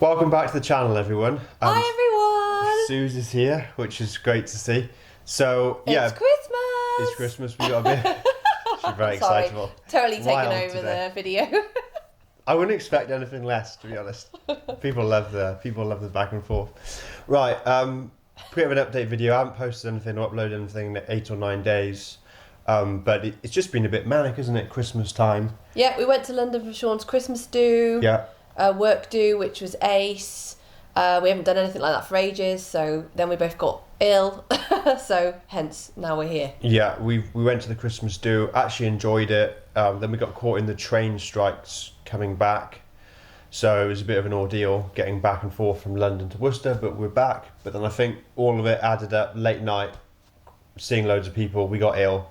Welcome back to the channel, everyone. Hi everyone! Suze is here, which is great to see. So, yeah. It's Christmas! It's Christmas, we got a bit... She's very Sorry, excitable. totally taken Wild over today. the video. I wouldn't expect anything less, to be honest. People love the back and forth. Right, bit of an update video. I haven't posted anything or uploaded anything in 8 or 9 days. But it's just been a bit manic, isn't it? Christmas time. Yeah, we went to London for Sean's Christmas do. Yeah. Work do, which was ace. We haven't done anything like that for ages, so then we both got ill. So hence now we're here. Yeah, we went to the Christmas do, actually enjoyed it. Then we got caught in the train strikes coming back. So it was a bit of an ordeal getting back and forth from London to Worcester, but we're back. But then I think all of it added up, late night, seeing loads of people, we got ill.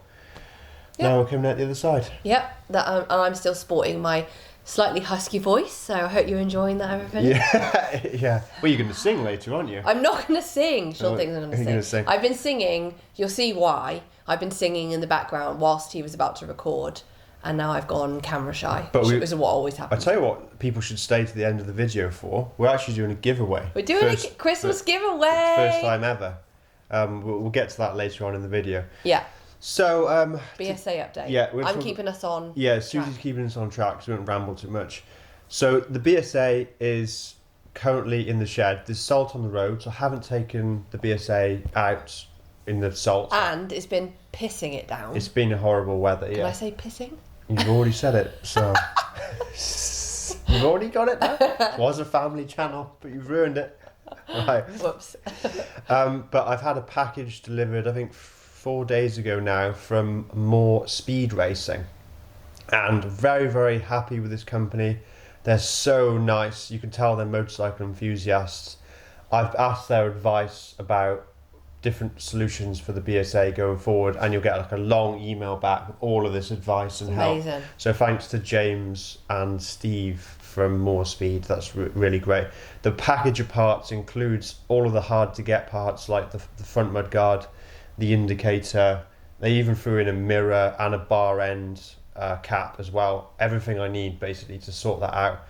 Yep. Now we're coming out the other side. Yep, and I'm still sporting my slightly husky voice, so I hope you're enjoying that, everybody. Yeah, yeah. Well, you're going to sing later, aren't you? I'm not going to sing. Sean thinks I'm You're going gonna to sing. sing. I've been singing. You'll see why. I've been singing in the background whilst he was about to record, and now I've gone camera shy, But which is what always I happens. tell you what, people should stay to the end of the video for. We're actually doing a giveaway. We're doing a Christmas giveaway. First time ever. We'll get to that later on in the video. Yeah. So, BSA update. yeah, I'm keeping us on. yeah, Susie's track. keeping us on track, so we don't ramble too much. So the BSA is currently in the shed. There's salt on the road, so I haven't taken the BSA out in the salt. And it's been pissing it down. It's been a horrible weather, Can yeah. I say pissing? You've already said it, so... You've already got it now. It was a family channel, but you've ruined it. Right. Whoops. But I've had a package delivered, I think 4 days ago now, from More Speed Racing. And very, very happy with this company. They're so nice. You can tell they're motorcycle enthusiasts. I've asked their advice about different solutions for the BSA going forward, and you'll get like a long email back with all of this advice and help. Amazing. So thanks to James and Steve from More Speed. That's really great. The package of parts includes all of the hard to get parts like the front mudguard, the indicator. They even threw in a mirror and a bar end cap as well. Everything I need basically to sort that out.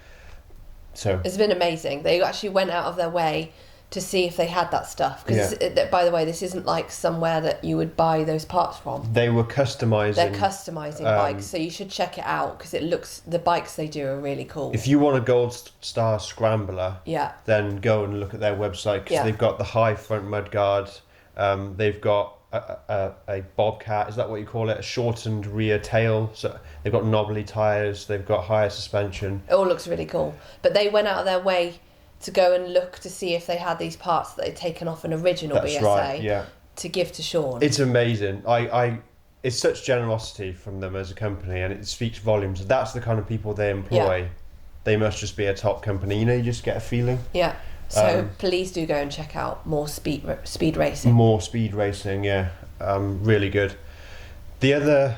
So It's been amazing. They actually went out of their way to see if they had that stuff. Because, by the way, this isn't like somewhere that you would buy those parts from. they were customizing. They're customizing bikes, so you should check it out because the bikes they do are really cool. If you want a Gold Star Scrambler, Yeah. then go and look at their website, because Yeah. they've got the high front mudguard. They've got a bobcat, is that what you call it? A shortened rear tail. So they've got knobbly tyres. They've got higher suspension. It all looks really cool. But they went out of their way to go and look to see if they had these parts that they'd taken off an original That's BSA right. Yeah, to give to Sean. it's amazing. It's such generosity from them as a company, and it speaks volumes. That's the kind of people they employ. Yeah. They must just be a top company. You know, you just get a feeling. Yeah. So please do go and check out More Speed Racing. More Speed Racing, yeah, really good. The other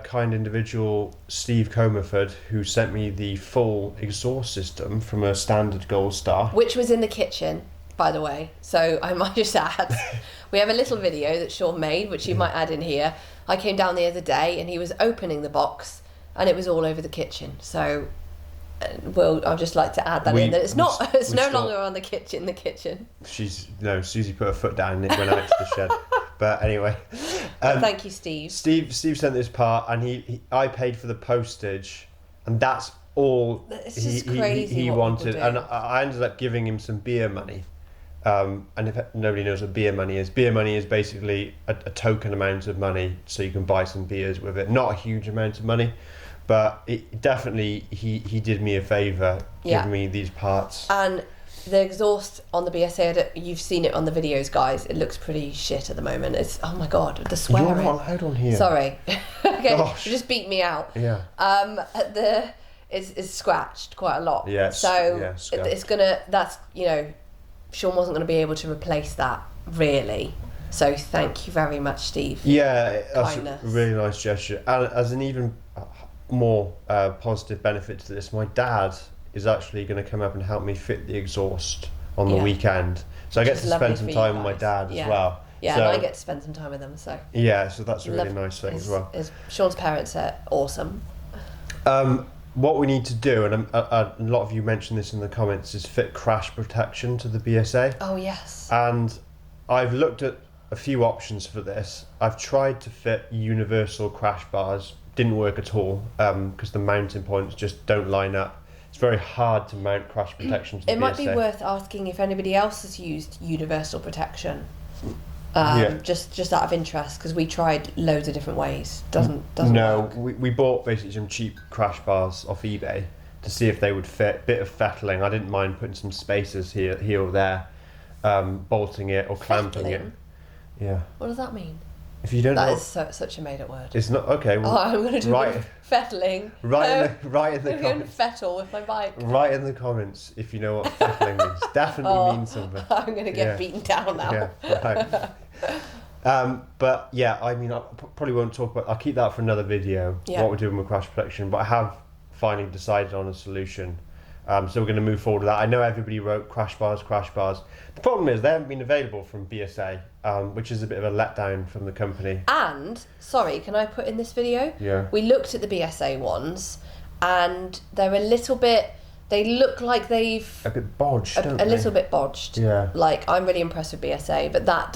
kind individual, Steve Comerford, who sent me the full exhaust system from a standard Gold Star. Which was in the kitchen, by the way. So I might just add, we have a little video that Sean made, which you might add in here. I came down the other day and he was opening the box and it was all over the kitchen. So I'd just like to add that in, that it's no longer on the kitchen. Susie put her foot down and it went out to the shed. But anyway. Thank you, Steve. Steve sent this part, and I paid for the postage, and that's all It's just crazy he what wanted. people do. And I ended up giving him some beer money. And if nobody knows what beer money is basically a token amount of money, so you can buy some beers with it. Not a huge amount of money, but it definitely he did me a favour giving me these parts. And the exhaust on the BSA, you've seen it on the videos, guys. It looks pretty shit at the moment. It's, oh my god, the swearing. You're not allowed on here. Sorry. Okay, Gosh. you just beat me out. Yeah. It's scratched quite a lot. Yeah, So scuffed. it's gonna. That's Sean wasn't gonna be able to replace that really. So thank you very much, Steve. Yeah, that's Kindness. a really nice gesture. And as an even more positive benefit to this, my dad is actually going to come up and help me fit the exhaust on the weekend. So I get to spend some time with my dad as well. Yeah, so, and I get to spend some time with them. So yeah, so that's a really nice thing as well. Sean's parents are awesome. what we need to do, and a lot of you mentioned this in the comments, is fit crash protection to the BSA. Oh yes. And I've looked at a few options for this. I've tried to fit universal crash bars, didn't work at all because the mounting points just don't line up. It's very hard to mount crash protection to the It might be BSA. worth asking if anybody else has used universal protection. Yeah. Just out of interest, because we tried loads of different ways. Doesn't No, work. we bought basically some cheap crash bars off eBay to see if they would fit. Bit of fettling. I didn't mind putting some spacers here or there, bolting it or clamping it. Fettling? Yeah. What does that mean? If you don't That know, is such a made-up word. it's not okay. Well, Oh, I'm going to do right, fettling. right in the I'm going to comments. fettle with my bike. Write in the comments if you know what fettling means. Definitely means something. I'm going to get Yeah. beaten down now. Yeah, right. But yeah, I mean, I probably won't talk about. I'll keep that for another video. Yeah. What we're doing with crash protection, but I have finally decided on a solution. So we're going to move forward with that. I know everybody wrote crash bars. The problem is they haven't been available from BSA, which is a bit of a letdown from the company. And, sorry, can I put in this video? Yeah. We looked at the BSA ones, and they're a little bit, they look like they've A bit bodged, don't a they? little bit bodged. Yeah. Like, I'm really impressed with BSA, but I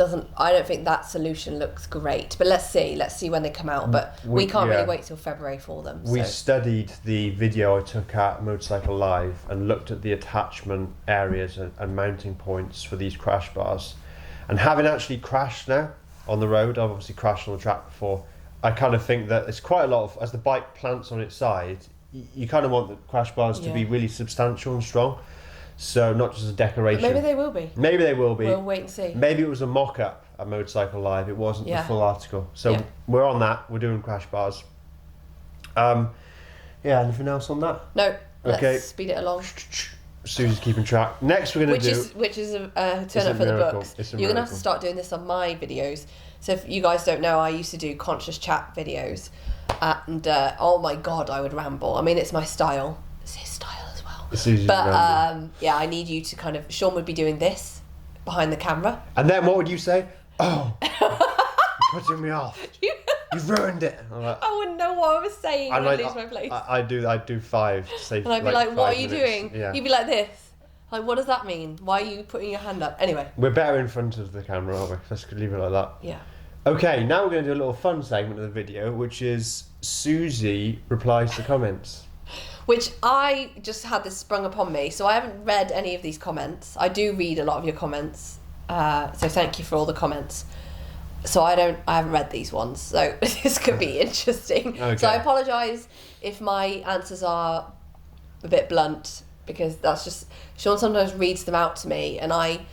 don't think that solution looks great. But let's see when they come out. But we can't yeah. really wait till February for them. We so. studied the video I took at Motorcycle Live and looked at the attachment areas and mounting points for these crash bars. And having actually crashed now on the road, I've obviously crashed on the track before, I kind of think that it's quite a lot of, as the bike plants on its side, you kind of want the crash bars to be Yeah. really substantial and strong. So not just a decoration. Maybe they will be. Maybe they will be. We'll wait and see. Maybe it was a mock-up at Motorcycle Live. It wasn't Yeah. the full article. So Yeah. we're on that. We're doing crash bars. Yeah, anything else on that? No, let's Okay. speed it along. Susie's keeping track. Next we're going to do... Which is a It's turn a up for the miracle. books. It's a You're gonna have to miracle. start doing this on my videos. So if you guys don't know, I used to do conscious chat videos, and oh my god, I would ramble. I mean, it's my style. It's his style as well. Susie's But rambling. yeah, I need you to kind of. Sean would be doing this behind the camera. And then what would you say? Oh, you're putting me off. You've ruined it. I'm like, I wouldn't know what I was saying. and I'd lose my place. I'd do 5 to save And I'd be like, what are 5 you minutes. doing? Yeah. You'd be like this. Like, what does that mean? Why are you putting your hand up? Anyway, We're better in front of the camera, aren't we? Let's leave it like that. yeah. Okay, now we're going to do a little fun segment of the video, which is Susie replies to comments. Which I just had this sprung upon me, so I haven't read any of these comments. I do read a lot of your comments, so thank you for all the comments. So I haven't read these ones, so this could be interesting. Okay. So I apologise if my answers are a bit blunt, because that's just, Sean sometimes reads them out to me, and I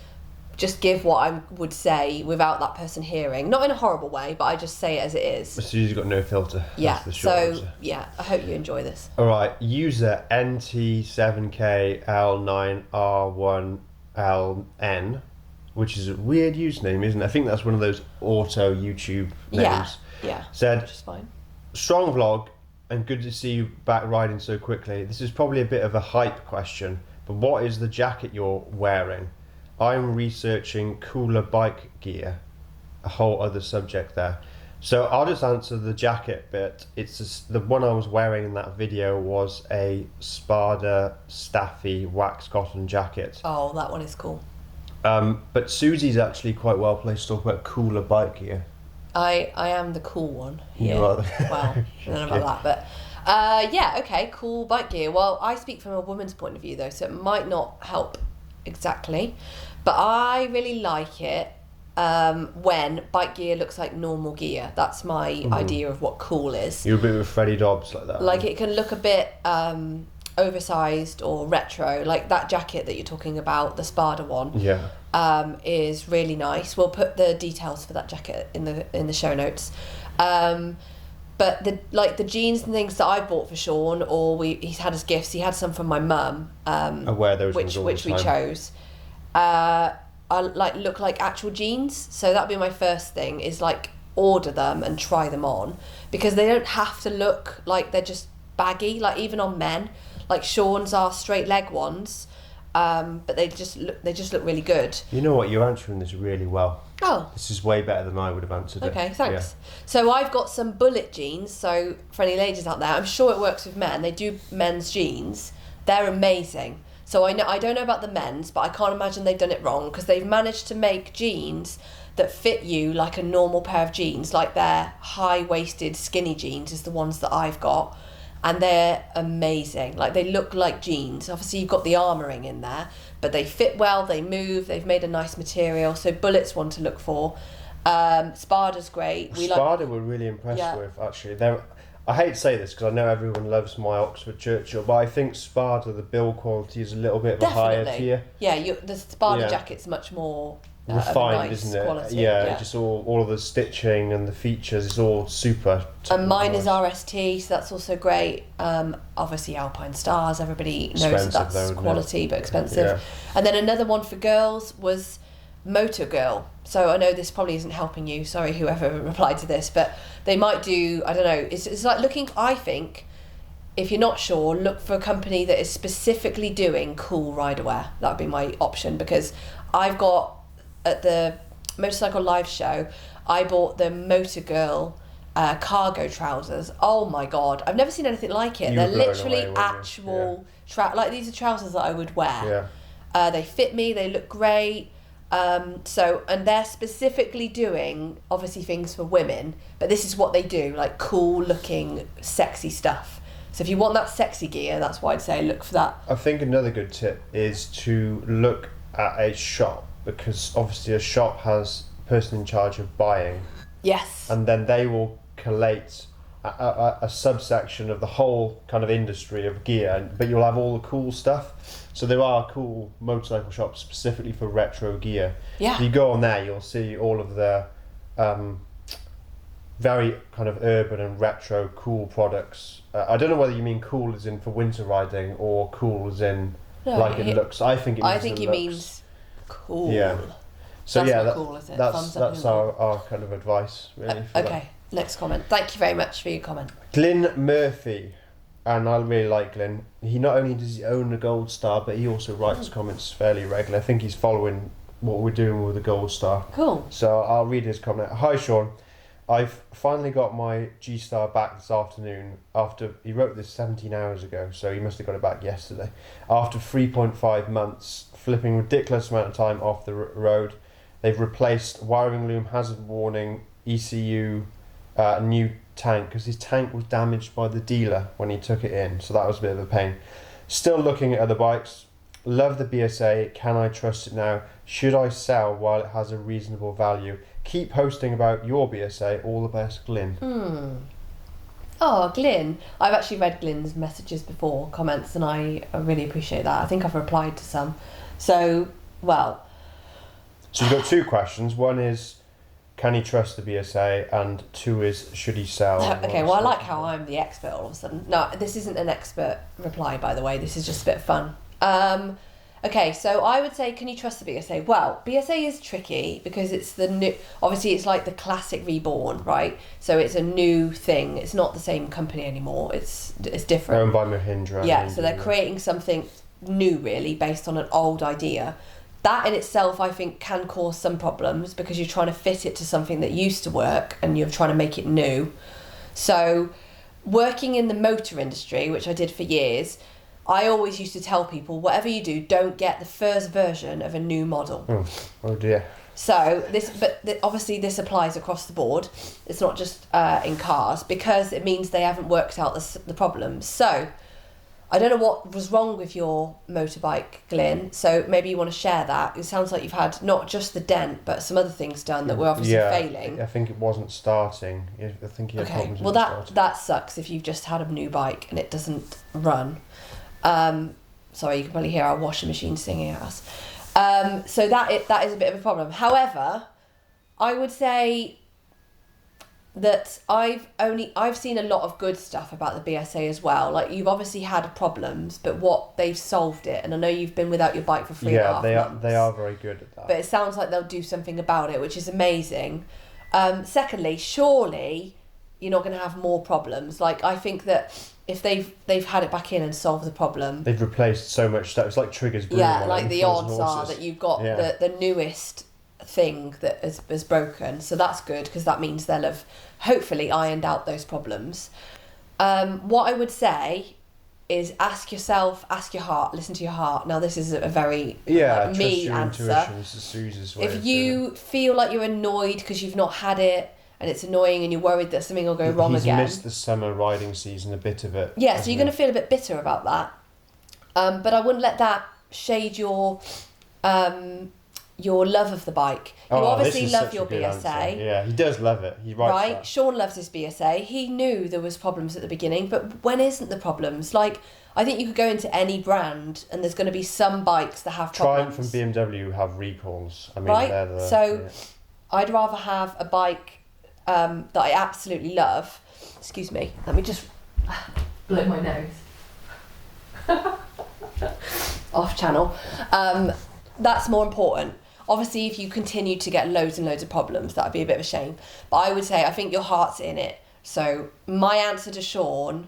just give what I would say without that person hearing. Not in a horrible way, but I just say it as it is. Susie's got no filter. Yeah, That's the short so answer. yeah, I hope you enjoy this. Alright, user NT7KL9R1LN, which is a weird username, isn't it? I think that's one of those auto YouTube names. Yeah, Said, which is fine. strong vlog and good to see you back riding so quickly. This is probably a bit of a hype question, but what is the jacket you're wearing? I'm researching cooler bike gear. A whole other subject there. So I'll just answer the jacket bit. It's just, the one I was wearing in that video was a Spada Staffy wax cotton jacket. Oh, that one is cool. But Susie's actually quite well placed to talk about cooler bike gear. I am the cool one You here. are the- Well, I don't know about that, but yeah, okay, cool bike gear. Well, I speak from a woman's point of view though, so it might not help exactly, but I really like it when bike gear looks like normal gear. That's my idea of what cool is. You're a bit of a Freddie Dobbs like that. Like it can look a bit oversized or retro, like that jacket that you're talking about, the Spada one. Yeah. Is really nice. We'll put the details for that jacket in the show notes. But the jeans and things that I bought for Sean, or he's had as gifts. He had some from my mum. I wear those which ones all which the we time. chose. I look like actual jeans, so that'd be my first thing. Is like order them and try them on, because they don't have to look like they're just baggy. Like even on men, like Sean's are straight leg ones. but they just look really good. You know what? You're answering this really well. Oh, This is way better than I would have answered it. okay, thanks. So I've got some bullet jeans. So for any ladies out there, I'm sure it works with men. They do men's jeans. They're amazing. So I don't know about the men's, but I can't imagine they've done it wrong, because they've managed to make jeans that fit you like a normal pair of jeans, like their high-waisted skinny jeans is the ones that I've got, and they're amazing. Like, they look like jeans. Obviously you've got the armouring in there, but they fit well, they move, they've made a nice material. So Bullet's one to look for. Spada's great. Spada we're really impressed with, actually. I hate to say this because I know everyone loves my Oxford Churchill, but I think Spada, the build quality is a little bit of a higher tier. Yeah, the Spada jacket's much more refined, nice isn't it? Quality. Yeah, just all of the stitching and the features is all super. And mine is RST, so that's also great. Obviously Alpine Stars, everybody knows that's quality but expensive. Yeah. And then another one for girls was Motor Girl. So I know this probably isn't helping you, sorry whoever replied to this, but they might do, I don't know, it's like looking, I think, if you're not sure, look for a company that is specifically doing cool rider wear. That would be my option, because I've got, at the Motorcycle Live show, I bought the Motor Girl cargo trousers. Oh my god, I've never seen anything like it. They're literally actual like these are trousers that I would wear. They fit me, they look great. And they're specifically doing obviously things for women, but this is what they do, like cool looking sexy stuff. So if you want that sexy gear, that's why I'd say look for that. I think another good tip is to look at a shop, because obviously a shop has a person in charge of buying. Yes. And then they will collate a subsection of the whole kind of industry of gear, but you'll have all the cool stuff. So there are cool motorcycle shops specifically for retro gear. Yeah. If you go on there, you'll see all of the very kind of urban and retro cool products. I don't know whether you mean cool as in for winter riding or cool as in it looks. I think it means cool. Yeah. So that's not cool, is it? That's our kind of advice really. Okay. Next comment. Thank you very much for your comment. Glyn Murphy, and I really like Glyn. He not only does he own the Gold Star, but he also writes comments fairly regularly. I think he's following what we're doing with the Gold Star. Cool. So I'll read his comment. Hi Sean, I've finally got my G-Star back this afternoon after, he wrote this 17 hours ago, so he must have got it back yesterday. After 3.5 months, flipping ridiculous amount of time off the road, they've replaced wiring loom, hazard warning, ECU, new tank, because his tank was damaged by the dealer when he took it in, so that was a bit of a pain. Still looking at other bikes. Love the BSA. Can I trust it now? Should I sell while it has a reasonable value? Keep posting about your BSA. All the best, Glyn. Oh, Glyn. I've actually read Glyn's messages before, comments, and I really appreciate that. I think I've replied to some. So you've got two questions. One is, can he trust the BSA? And two is, should he sell? Okay, well, I like how I'm the expert all of a sudden. No, this isn't an expert reply, by the way. This is just a bit of fun. Okay, so I would say, can you trust the BSA? Well, BSA is tricky because it's the new, obviously it's like the classic reborn, right? So it's a new thing. It's not the same company anymore. It's different. Owned by Mahindra. Yeah, so they're creating something new, really, based on an old idea. That in itself, I think, can cause some problems because you're trying to fit it to something that used to work and you're trying to make it new. So working in the motor industry, which I did for years, I always used to tell people, whatever you do, don't get the first version of a new model. Oh dear. So obviously this applies across the board. It's not just in cars, because it means they haven't worked out the problems. So I don't know what was wrong with your motorbike, Glyn. So maybe you want to share that. It sounds like you've had not just the dent, but some other things done that were obviously failing. I think it wasn't starting. I think he had problems with that sucks if you've just had a new bike and it doesn't run. Sorry, you can probably hear our washing machine singing at us. So that is a bit of a problem. However, I would say that I've seen a lot of good stuff about the BSA as well. Like, you've obviously had problems, but they've solved it. And I know you've been without your bike for 3.5 months. They are very good at that. But it sounds like they'll do something about it, which is amazing. Secondly, surely you're not going to have more problems. Like, I think that if they've had it back in and solved the problem. They've replaced so much stuff. It's like triggers. Yeah, like the odds are that you've got the newest thing that has broken. So that's good, because that means they'll have hopefully ironed out those problems. What I would say is ask yourself, ask your heart, listen to your heart. Now this is a very trust me your answer. intuition. This is Susie's way If you feel like you're annoyed because you've not had it and it's annoying and you're worried that something will go wrong again. He's missed the summer riding season, a bit of it. Yeah, so you're going to feel a bit bitter about that. But I wouldn't let that shade your love of the bike. You obviously love your BSA. Answer. Yeah, he does love it. He writes right? that. Sean loves his BSA. He knew there was problems at the beginning, but when isn't the problems? Like, I think you could go into any brand and there's going to be some bikes that have problems. Triumph and BMW have recalls. I mean, right? they're I'd rather have a bike that I absolutely love. Excuse me. Let me just blow my nose. Off channel. That's more important. Obviously, if you continue to get loads and loads of problems, that would be a bit of a shame. But I would say I think your heart's in it. So my answer to Sean,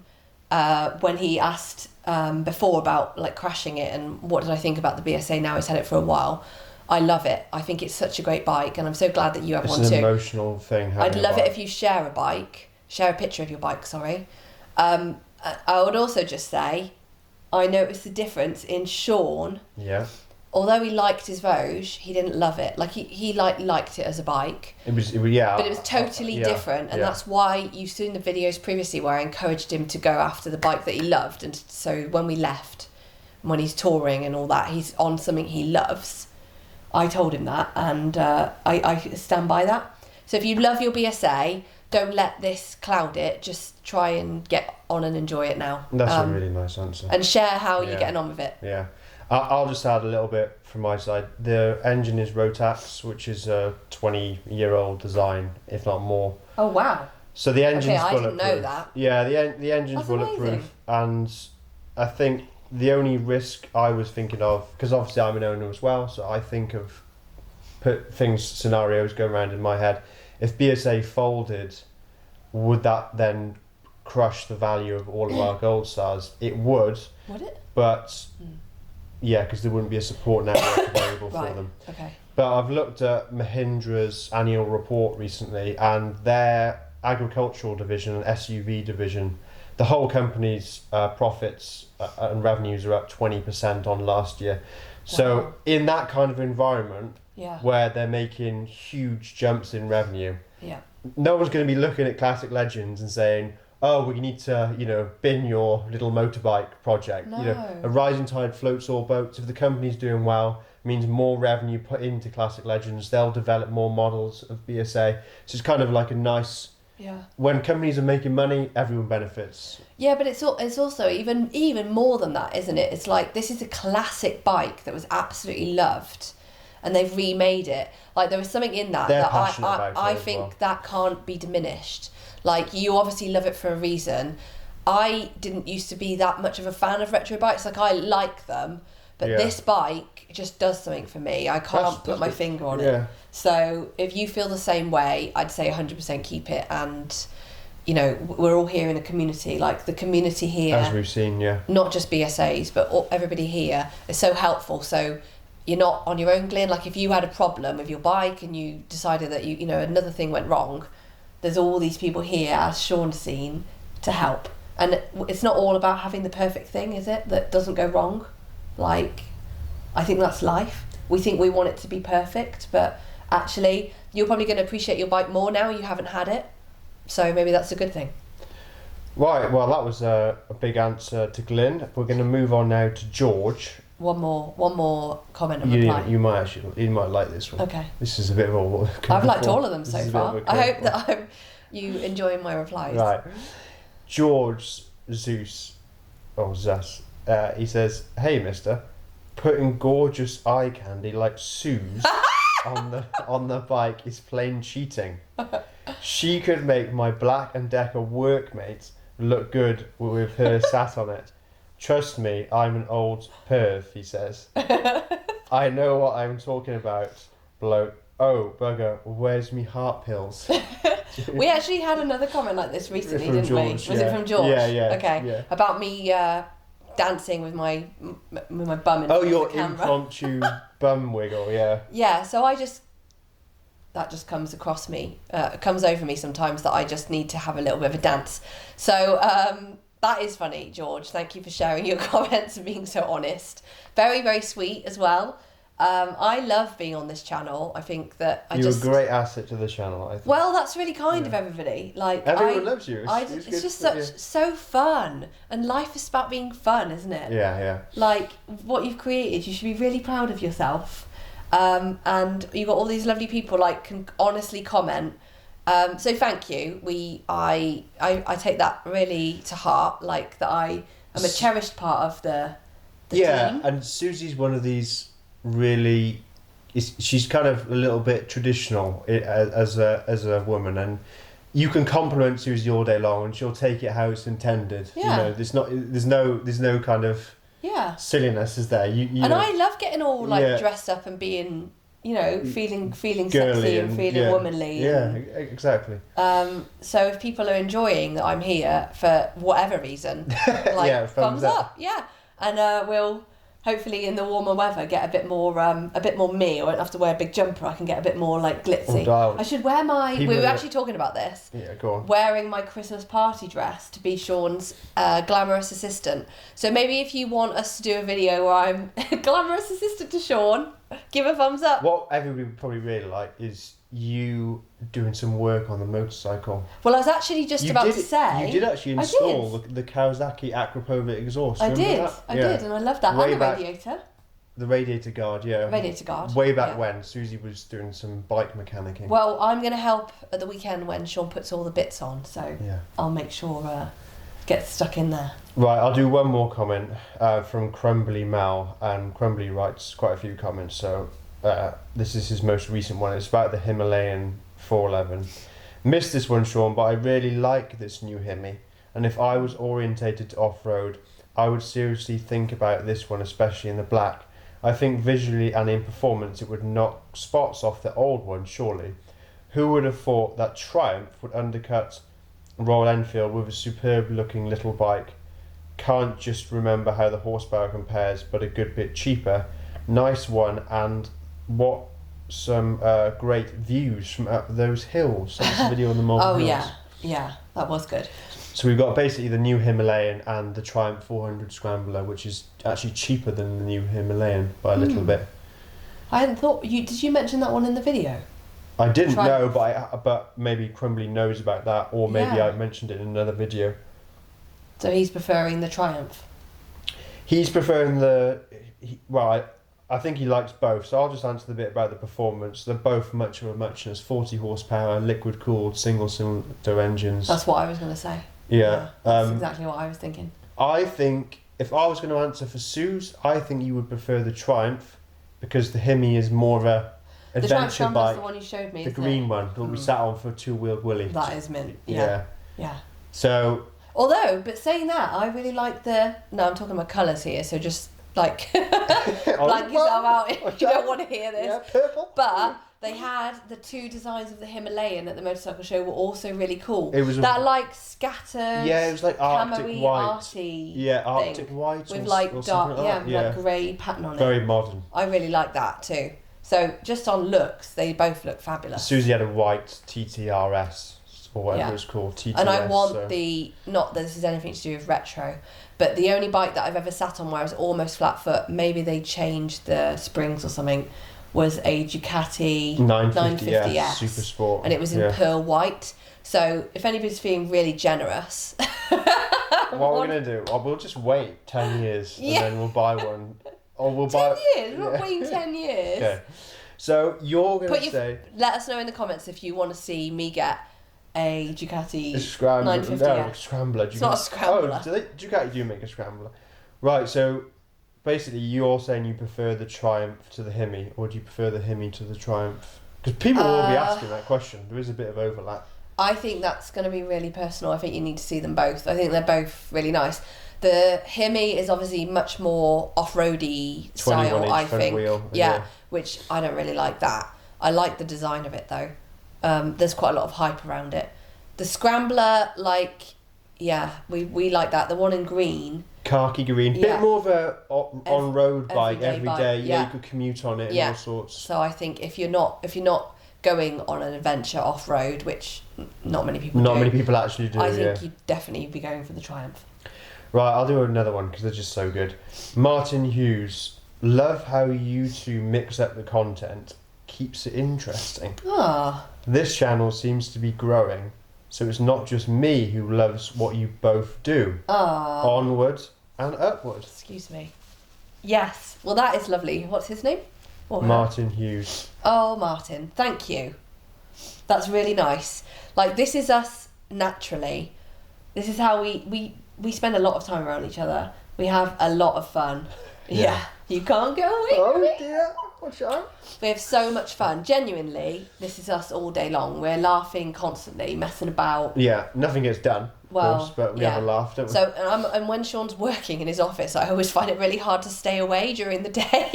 when he asked before about like crashing it and what did I think about the BSA now he's had it for a while, I love it. I think it's such a great bike, and I'm so glad that you have one too. It's an emotional thing. I'd love it if you share a picture of your bike, sorry. I would also just say, I noticed the difference in Sean. Yeah. Although he liked his Vosges, he didn't love it. Like he liked it as a bike. It was yeah. But it was totally different, and that's why you've seen the videos previously where I encouraged him to go after the bike that he loved. And so when we left, when he's touring and all that, he's on something he loves. I told him that, and I stand by that. So if you love your BSA, don't let this cloud it. Just try and get on and enjoy it now. That's a really nice answer. And share how you're getting on with it. Yeah. I'll just add a little bit from my side. The engine is Rotax, which is a 20-year-old design, if not more. Oh, wow. So the engine's I bulletproof. didn't know that. Yeah, the engine's That's bulletproof. amazing. And I think the only risk I was thinking of, because obviously I'm an owner as well, so I think of scenarios going around in my head. If BSA folded, would that then crush the value of all of our Gold Stars? It would. Would it? But yeah, because there wouldn't be a support network available for them. Okay. But I've looked at Mahindra's annual report recently, and their agricultural division and SUV division, the whole company's profits and revenues are up 20% on last year. So Wow. in that kind of environment, Yeah. where they're making huge jumps in revenue, Yeah. no one's going to be looking at Classic Legends and saying, oh, we need to, bin your little motorbike project. No. A rising tide floats all boats. If the company's doing well, it means more revenue put into Classic Legends. They'll develop more models of BSA. So it's kind of like a nice... Yeah. When companies are making money, everyone benefits. Yeah, but it's also even more than that, isn't it? It's like, this is a classic bike that was absolutely loved, and they've remade it. Like, there was something in that They're that passionate about it I as think well. that can't be diminished. Like, you obviously love it for a reason. I didn't used to be that much of a fan of retro bikes. Like, I like them, but this bike just does something for me. I can't put my finger on it. So if you feel the same way, I'd say 100% keep it. And, we're all here in a community. Like, the community here, As we've seen, not just BSAs, but everybody here is so helpful. So you're not on your own, Glyn. Like, if you had a problem with your bike and you decided that another thing went wrong, there's all these people here, as Sean's seen, to help. And it's not all about having the perfect thing, is it? That doesn't go wrong. Like, I think that's life. We think we want it to be perfect, but actually, you're probably going to appreciate your bike more now you haven't had it. So maybe that's a good thing. Right, well, that was a big answer to Glyn. We're going to move on now to George. One more comment and reply. You might like this one. Okay. This is a bit of a... I've liked all of them so far. I hope that you enjoy my replies. Right. George Zeus, he says, hey, mister, putting gorgeous eye candy like Sue's on the bike is plain cheating. She could make my Black & Decker workmate look good with her sat on it. Trust me, I'm an old perv, he says. I know what I'm talking about, bloke. oh bugger, where's me heart pills? We actually had another comment like this recently, From didn't we? George, Was yeah. it from George? Yeah, yeah, Okay. yeah. About me dancing with my bum in Oh, front of your the camera. impromptu bum wiggle, yeah. Yeah, so that just comes across me, comes over me sometimes that I just need to have a little bit of a dance. So that is funny, George. Thank you for sharing your comments and being so honest. Very, very sweet as well. I love being on this channel. I think that You're a great asset to the channel, I think. Well, that's really kind of everybody. Like everyone loves you. It's just so fun, and life is about being fun, isn't it? Yeah, yeah. Like what you've created, you should be really proud of yourself. And you've got all these lovely people like can honestly comment. So thank you. I take that really to heart. Like that I am a cherished part of the team. And Susie's one of these really. She's kind of a little bit traditional as a woman, and you can compliment Susie all day long, and she'll take it how it's intended. Yeah. There's no kind of silliness, is there? You and know, I love getting all like dressed up and being, feeling sexy and feeling womanly. Yeah, exactly. So if people are enjoying that I'm here for whatever reason, like thumbs up. Yeah, and we'll hopefully in the warmer weather get a bit more me. I won't have to wear a big jumper. I can get a bit more like glitzy. I should wear my. We were actually talking about this. Yeah, go on. Wearing my Christmas party dress to be Sean's glamorous assistant. So maybe if you want us to do a video where I'm glamorous assistant to Sean, give a thumbs up. What everybody would probably really like is you doing some work on the motorcycle. Well, I was actually just about to say... You did actually install the Kawasaki Akrapovic exhaust. I did, and I love that. Way and the back, radiator. The radiator guard, yeah. Radiator guard. Way back when Susie was doing some bike mechanicking. Well, I'm going to help at the weekend when Sean puts all the bits on, so I'll make sure gets stuck in there. Right, I'll do one more comment from Crumbly Mal, and Crumbly writes quite a few comments, so this is his most recent one. It's about the Himalayan 411. Missed this one, Sean, but I really like this new Hemi, and if I was orientated to off-road, I would seriously think about this one, especially in the black. I think visually and in performance it would knock spots off the old one, surely. Who would have thought that Triumph would undercut Royal Enfield with a superb looking little bike? Can't just remember how the horsepower compares, but a good bit cheaper. Nice one, and what some great views from up those hills. That's a video on the Malvern Hills. Yeah, that was good. So we've got basically the new Himalayan and the Triumph 400 Scrambler, which is actually cheaper than the new Himalayan by a little bit. I hadn't thought... Did you mention that one in the video? I didn't know, but maybe Crumbly knows about that, or maybe I mentioned it in another video. So he's preferring the Triumph? He's preferring I think he likes both, so I'll just answer the bit about the performance. They're both much of a muchness, 40 horsepower, liquid-cooled, single-cylinder engines. That's what I was going to say. Yeah. That's exactly what I was thinking. I think, if I was going to answer for Suze, I think you would prefer the Triumph, because the Hemi is more of a adventure bike. The one you showed me, the green one that we sat on for two-wheeled Willie. That is mint. Yeah. So... But saying that, I really like the... No, I'm talking about colours here, so just... Like, blank yourself out if you don't want to hear this. Yeah, purple. But they had the two designs of the Himalayan at the motorcycle show were also really cool. It was scattered. Yeah, it was like Arctic white. Arty Arctic white with like dark, like grey pattern on it. Very modern. I really like that too. So just on looks, they both look fabulous. Susie had a white TTRS or whatever it's called, TTS. And I want not that this is anything to do with retro, but the only bike that I've ever sat on where I was almost flat foot, maybe they changed the springs or something, was a Ducati 950S Super Sport. And it was in pearl white. So if anybody's feeling really generous... What we're going to do, we'll just wait 10 years and then we'll buy one. Or we'll 10 years? We're not waiting 10 years. Okay. So you're going to say... Let us know in the comments if you want to see me get a Ducati 950S. No, Scrambler. It's not a Scrambler. Oh, Ducati do make a Scrambler. Right, so basically you're saying you prefer the Triumph to the Hemi, or do you prefer the Hemi to the Triumph? Because people will be asking that question. There is a bit of overlap. I think that's going to be really personal. I think you need to see them both. I think they're both really nice. The Hemi is obviously much more off-roady style, I think. Wheel, which I don't really like that. I like the design of it though. There's quite a lot of hype around it. The Scrambler, we like that. The one in green. Khaki green, Yeah. bit more of a on-road bike everyday every day. bike, Yeah, yeah. you could commute on it and Yeah. all sorts. So I think if you're not going on an adventure off road, which not many people Not do, many people actually do. I think you'd definitely be going for the Triumph. Right, I'll do another one because they're just so good. Martin Hughes, love how you two mix up the content. Keeps it interesting. Ah, This channel seems to be growing, so it's not just me who loves what you both do. Onward and upward. excuse me. Yes, well that is lovely. What's his name? Or her? Martin Hughes. Oh, Martin, thank you. That's really nice. Like, this is us naturally. This is how we spend a lot of time around each other. We have a lot of fun. Yeah. You can't go away from it. Dear, watch out. We have so much fun. Genuinely, this is us all day long. We're laughing constantly, messing about. Yeah, nothing gets done, of Well, course, but we yeah. have a laugh, don't we? So, and when Sean's working in his office, I always find it really hard to stay away during the day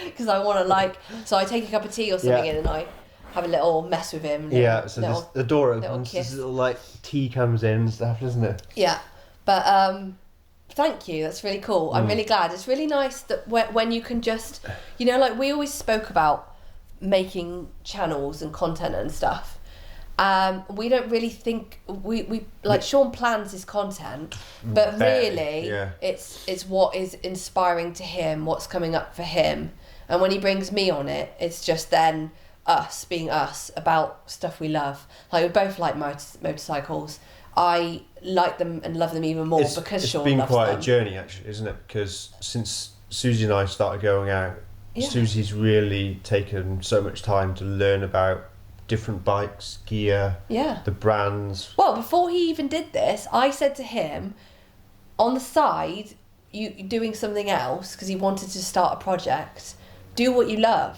because I want to so I take a cup of tea or something Yeah. in and I have a little mess with him. Yeah, so the door little opens, kiss. this little tea comes in and stuff, doesn't it? Yeah, but thank you. That's really cool. I'm really glad. It's really nice that when you can just, we always spoke about making channels and content and stuff. We don't really think we Sean plans his content, but really yeah. it's what is inspiring to him, what's coming up for him, and when he brings me on it, it's just then us being us about stuff we love. Like, we both like motorcycles. I like them and love them even more because Sean been loves quite them. a journey, actually, isn't it? Because since Susie and I started going out, Yeah. Susie's really taken so much time to learn about different bikes, gear, Yeah. the brands. Well, before he even did this, I said to him, on the side, you doing something else because he wanted to start a project. Do what you love,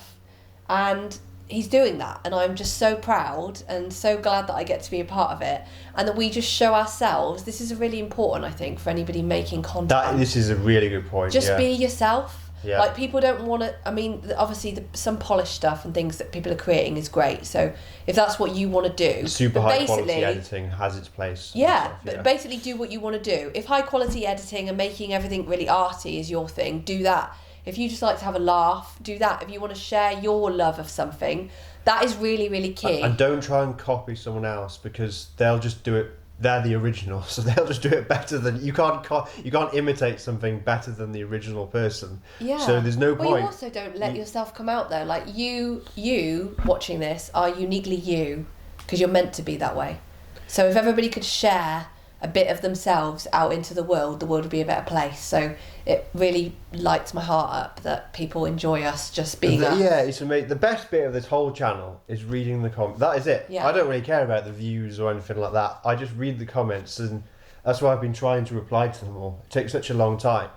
and he's doing that, and I'm just so proud and so glad that I get to be a part of it, and that we just show ourselves. This is really important, I think, for anybody making content. This is a really good point. Just yeah. be yourself. Yeah. Like, people don't want to. I mean, obviously, some polished stuff and things that people are creating is great. So if that's what you want to do, Super but high quality basically- editing has its place. and Yeah, stuff, but basically do what you want to do. If high quality editing and making everything really arty is your thing, do that. If you just like to have a laugh, do that. If you want to share your love of something, that is really, really key. And don't try and copy someone else because they'll just do it. They're the original, so they'll just do it better than you can't. You can't imitate something better than the original person. Yeah. So there's no Well, point. you also don't let yourself come out though. Like, you watching this are uniquely you because you're meant to be that way. So if everybody could share a bit of themselves out into the world would be a better place. So it really lights my heart up that people enjoy us just being us. Yeah, it's amazing. The best bit of this whole channel is reading the comments. That is it. Yeah. I don't really care about the views or anything like that. I just read the comments, and that's why I've been trying to reply to them all. It takes such a long time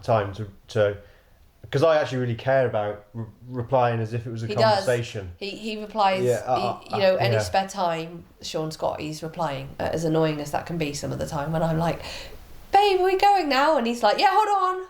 to because I actually really care about replying as if it was a He conversation. does. He replies. Yeah, Any yeah. spare time Sean's got, he's replying. As annoying as that can be some of the time, when I'm like, "Babe, are we going now?" And he's like, "Yeah, hold on."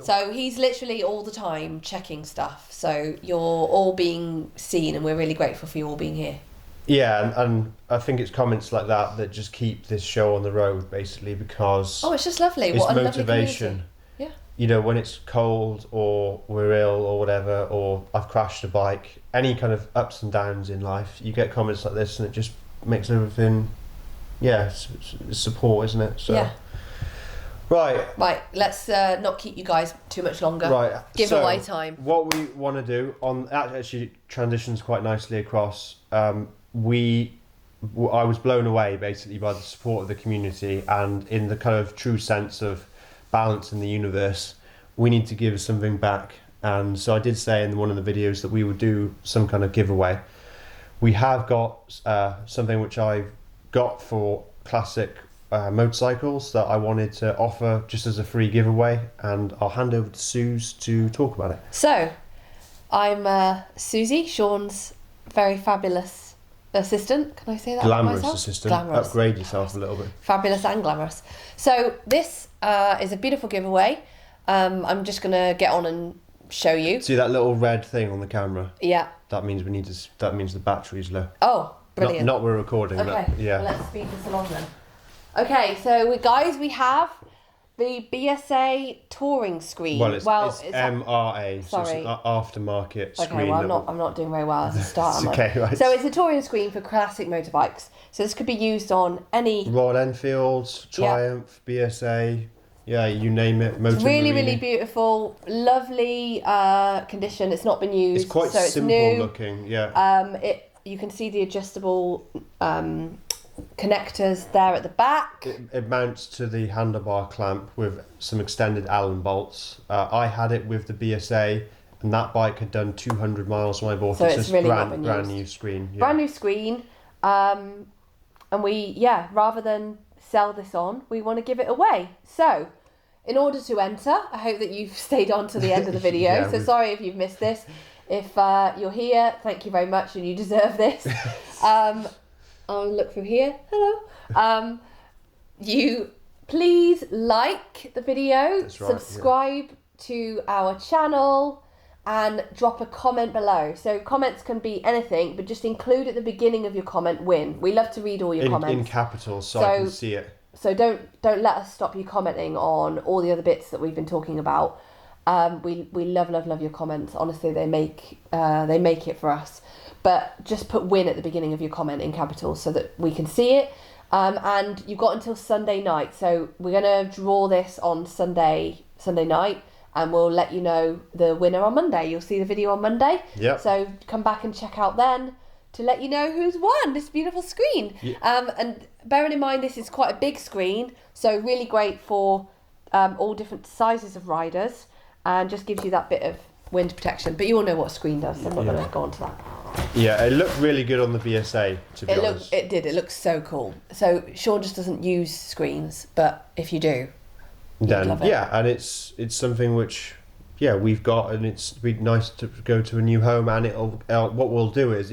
So he's literally all the time checking stuff. So you're all being seen, and we're really grateful for you all being here. Yeah, and I think it's comments like that just keep this show on the road, basically, because Oh, it's just lovely. it's What a lovely motivation. community. Yeah. You know, when it's cold or we're ill or whatever, or I've crashed a bike, any kind of ups and downs in life, you get comments like this, and it just makes everything, it's support, isn't it? So, Yeah. Right, Let's not keep you guys too much longer. right. Giveaway So, time. What we want to do that actually transitions quite nicely across. I was blown away basically by the support of the community, and in the kind of true sense of balance in the universe, we need to give something back. And so I did say in one of the videos that we would do some kind of giveaway. We have got something which I've got for classic motorcycles that I wanted to offer just as a free giveaway, and I'll hand over to Suze to talk about it. So, I'm Susie, Sean's very fabulous assistant. Can I say that about Glamorous myself? assistant. Glamorous. Upgrade yourself a little bit. Fabulous and glamorous. So this is a beautiful giveaway. I'm just going to get on and show you. See that little red thing on the camera? Yeah. That means that means the battery's low. Oh, brilliant. Not we're recording. Okay. Yeah. Well, let's speed this along then. Okay, so we have the BSA touring screen. Well, it's MRA, so it's sorry. an aftermarket screen. Okay, well, I'm not doing very well as a start. It's okay, right. So it's a touring screen for classic motorbikes. So this could be used on any Royal Enfields, Triumph, BSA, yeah, you name it. It's really, really beautiful, lovely condition. It's not been used. It's quite so simple it's new. looking, yeah. You can see the adjustable connectors there at the back. It mounts to the handlebar clamp with some extended Allen bolts. I had it with the BSA, and that bike had done 200 miles when I bought So it. it's really not brand, been brand used. new screen. Yeah. Brand new screen. And rather than sell this on, we want to give it away. So, in order to enter, I hope that you've stayed on to the end of the video. Yeah, so sorry if you've missed this. If you're here, thank you very much, and you deserve this. I'll look through here. Hello. You please like the video, That's right, subscribe to our channel, and drop a comment below. So comments can be anything, but just include at the beginning of your comment "win." We love to read all your comments in capitals, so I can see it. So don't let us stop you commenting on all the other bits that we've been talking about. We love your comments. Honestly, they make it for us. But just put "win" at the beginning of your comment in capitals so that we can see it. And you've got until Sunday night. So we're gonna draw this on Sunday night, and we'll let you know the winner on Monday. You'll see the video on Monday. Yep. So come back and check out then to let you know who's won this beautiful screen. Yeah. And bearing in mind this is quite a big screen, so really great for all different sizes of riders, and just gives you that bit of wind protection. But you all know what a screen does, so I'm not going to go on to that. Yeah, it looked really good on the BSA, to be honest. It did. It looks so cool. So Sean just doesn't use screens, but if you do, you'd love it. Yeah, and it's something which, we've got, and it's be nice to go to a new home. And what we'll do is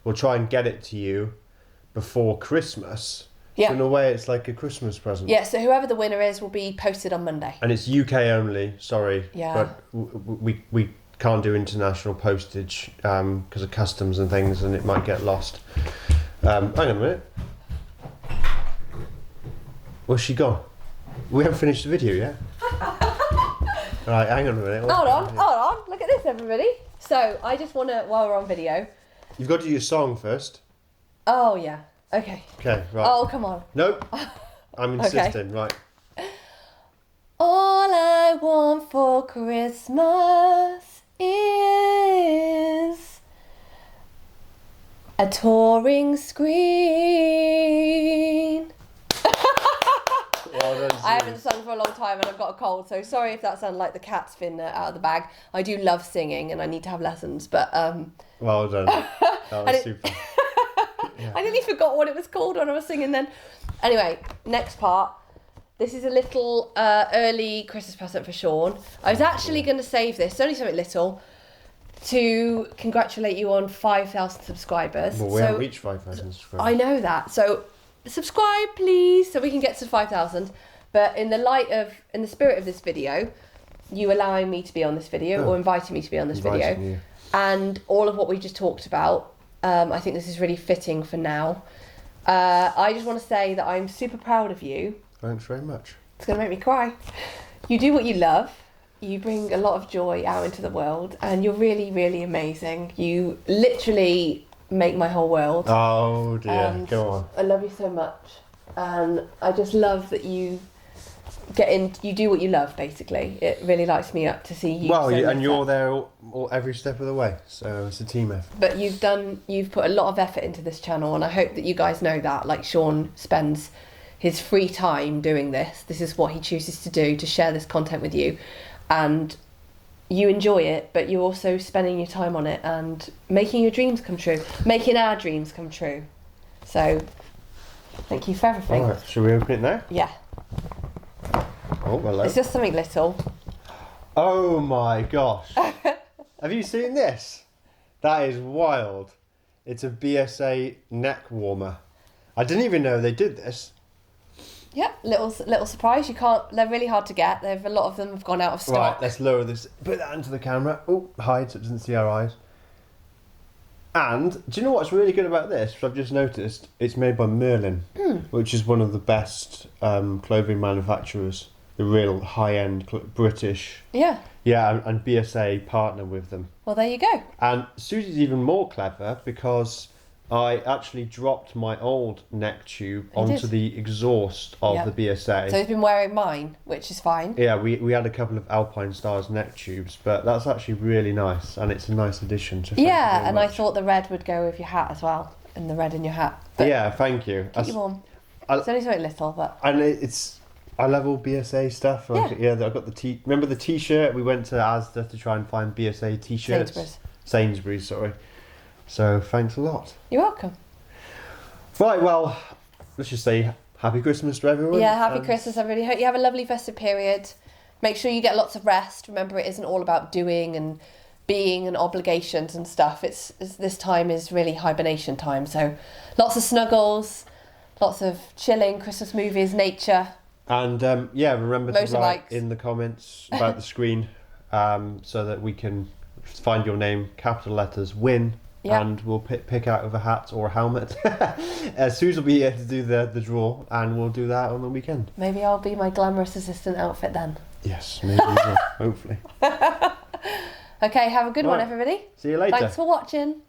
we'll try and get it to you before Christmas. Yeah. So in a way, it's like a Christmas present. Yeah. So whoever the winner is will be posted on Monday. And it's UK only. Sorry. Yeah. But we can't do international postage because of customs and things, and it might get lost. Hang on a minute. Where's she gone? We haven't finished the video yet. Right, hang on a minute. Hold on. Look at this, everybody. So I just want to, while we're on video. You've got to do your song first. Oh yeah. Okay. Okay, right. Oh come on. Nope. I'm insisting, right. All I want for Christmas is a touring screen. Well done, I haven't sung for a long time and I've got a cold, so sorry if that sounded like the cat's been out of the bag. I do love singing and I need to have lessons, but Well done. That was super. I nearly forgot what it was called when I was singing then. Anyway, next part. This is a little early Christmas present for Sean. I was actually going to save this, it's only something little, to congratulate you on 5,000 subscribers. Well, we haven't reached 5,000 subscribers. I know that. So subscribe, please, so we can get to 5,000. But in the spirit of this video, you allowing me to be on this video or inviting me to be on this video, You. and all of what we just talked about, I think this is really fitting for now. I just want to say that I'm super proud of you. Thanks very much. It's going to make me cry. You do what you love. You bring a lot of joy out into the world, and you're really, really amazing. You literally make my whole world. Oh dear, And go on. I love you so much, and I just love that you you do what you love. Basically, it really lights me up to see you. Well, so and lit you're up. there every step of the way, so it's a team effort. But you've put a lot of effort into this channel, and I hope that you guys know that. Like Sean spends his free time doing this. This is what he chooses to do, to share this content with you, and you enjoy it, but you're also spending your time on it and making your dreams come true, making our dreams come true. So thank you for everything. All right, shall we open it now? Yeah, Oh, hello. it's just something little. Oh my gosh. Have you seen this? That is wild. It's a BSA neck warmer. I didn't even know they did this. Yeah, little surprise. You can't. They're really hard to get. A lot of them have gone out of stock. Right, let's lower this. Put that into the camera. Oh, hide so it doesn't see our eyes. And do you know what's really good about this? Which I've just noticed. It's made by Merlin, which is one of the best clothing manufacturers. The real high-end British. Yeah. Yeah, and BSA partner with them. Well, there you go. And Susie's even more clever because I actually dropped my old neck tube onto the exhaust of the BSA. So he's been wearing mine, which is fine. Yeah, we had a couple of Alpine Stars neck tubes, but that's actually really nice, and it's a nice addition to. Yeah, and I thought the red would go with your hat as well, and the red in your hat. But yeah, thank you. Keep you warm. It's only something little, but. And I love all BSA stuff. Yeah, I got the Remember the T-shirt? We went to Asda to try and find BSA T-shirts. Sainsbury's, sorry. So thanks a lot. You're welcome. Right, well, let's just say Happy Christmas to everyone. Yeah, Happy Christmas, everybody. Hope you have a lovely festive period. Make sure you get lots of rest. Remember, it isn't all about doing and being and obligations and stuff. This time is really hibernation time. So lots of snuggles, lots of chilling, Christmas movies, nature. And remember to write in the comments about the screen so that we can find your name, capital letters, win. Yeah. And we'll pick out of a hat or a helmet. Suze will be here to do the draw, and we'll do that on the weekend. Maybe I'll be my glamorous assistant outfit then. Yes, maybe you will, hopefully. Okay, have a good one, everybody. See you later. Thanks for watching.